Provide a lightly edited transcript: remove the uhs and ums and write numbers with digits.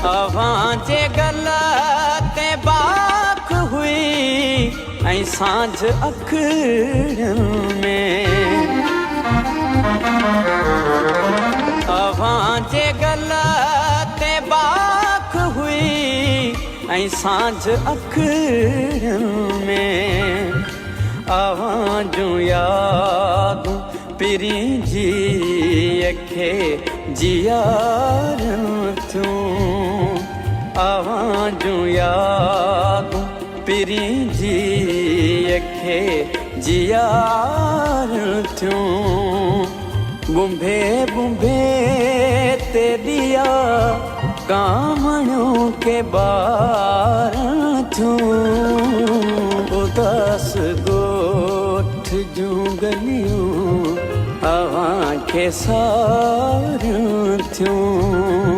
अवां जे गलते बाख हुई ऐं सांझ अखियुनि में। अवां जे गलते बाख हुई ऐं सांझ अखियुनि में। अवां जूं यादूं पिरी जी खे जियारनि थियूं। अवां जूं यादूं पिरी जी खे जियारनि थियूं। बुंभे बुंभे ते दिया कामणियों के बारनि थियूं। उदास गोठ जूं गलियूं अवां खे सारियूं थियूं।